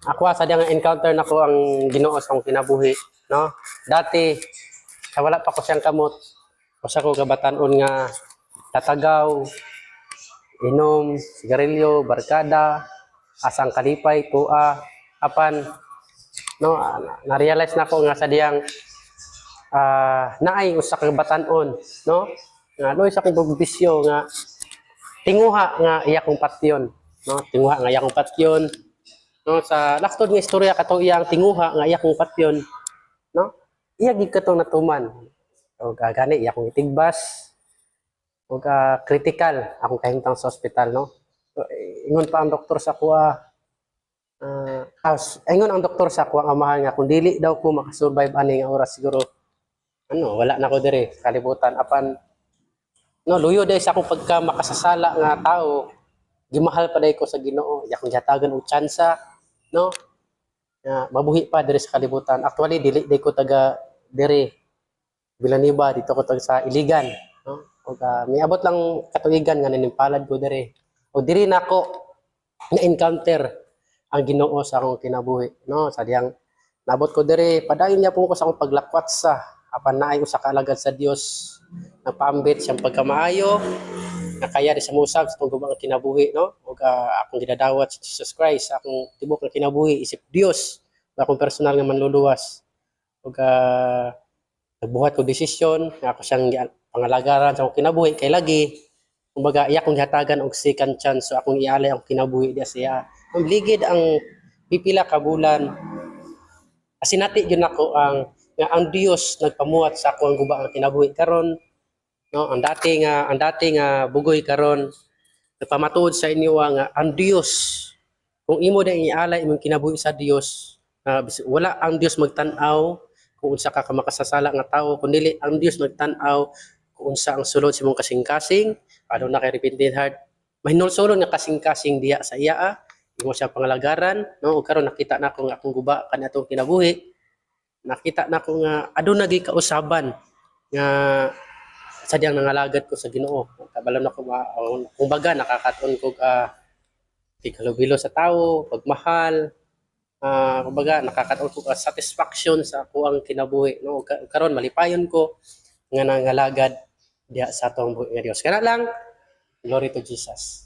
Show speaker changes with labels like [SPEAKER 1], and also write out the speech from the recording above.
[SPEAKER 1] Ako sa diyang encounter na ko ang Ginoo sa akong kinabuhi, no? Dati sa wala pa ko siyang kamot, usa ko kabatan-on nga tatagaw, inom, sigarilyo, barkada, asang kalipay, tua, apan no na-realize na ko nga sa diyang naay usa ka batan-on, no? Nga loy sa kong bisyo nga tinguha nga iya kong patyon, no? Tinguha nga iya kong patyon, no? Sa lastod nga istorya kato iyang tinguha nga iya kong patyon, no? Iya gid katong natuman. O gani iya kong itigbas o critical akong kahimtang sa ospital, no? So, ingon pa ang doktor sa kuha ingon ang doktor sa kuha nga mahal nga kung dili daw ko makasurvive ani nga oras siguro ano wala na ko dire kalibutan apan no luyo dai sa akong pagka makasasala nga tao gimahal pa dai ko sa Ginoo iya kong gihatagan og tsansa, no? Mabuhi pa dire sa kalibutan. Actually dili dai ko taga dire Bilaniba dito ko taga sa Iligan, no? Og miabot lang katuigan nga ninimpalad ko dire o diri nako na encounter ang Ginoo sa akong kinabuhi, no? Sa diyang nabot ko dire padayon niya po ko sa akong paglakwat sa apan naay usa ka alagad sa Dios nagpaambit siyang pagkamaayo nakaya di sa musab sa tungod ang kinabuhi, no? Ug akong gidadawat sa Jesus Christ sa akong tibok nga kinabuhi isip Dios akong personal nga manluluwas ug nagbuhat ko desisyon nga ako siyang pangalagaran sa akong kinabuhi kay lagi kumbaga iya kong gihatagan og second chance so akong ialay ang kinabuhi diya siya ang ligid ang pipila ka bulan asinati gyud nako ang nga ang Dios nagpamuhat sa ako ang guba nga kinabuhi karon, no? Ang dati nga bugoy karon nagpamatuod sa inyo nga ang Dios kung imo da ialay imong kinabuhi sa Dios wala ang Dios magtan-aw kung unsa ka makasasala nga tawo kundi ang Dios magtan-aw kung unsa ang sulod sa imong kasing-kasing aduna kay repentant heart mahinulsulon nga kasing-kasing diya sa iya imo siya pangalagaran, no? Ug karon nakita nako nga akong guba kanatong kinabuhi nakita nako nga aduna gyud kausaban nga sadyang nangalagad ko sa Ginoo kabalon nako kumbaga nakakaton ko tighalubilo sa tawo pagmahal kumbaga nakakaton ko satisfaction sa ako ang kinabuhi, no? Karon malipayon ko nga nangalagad diya sa atong buhi nga Dios kana lang glory to Jesus.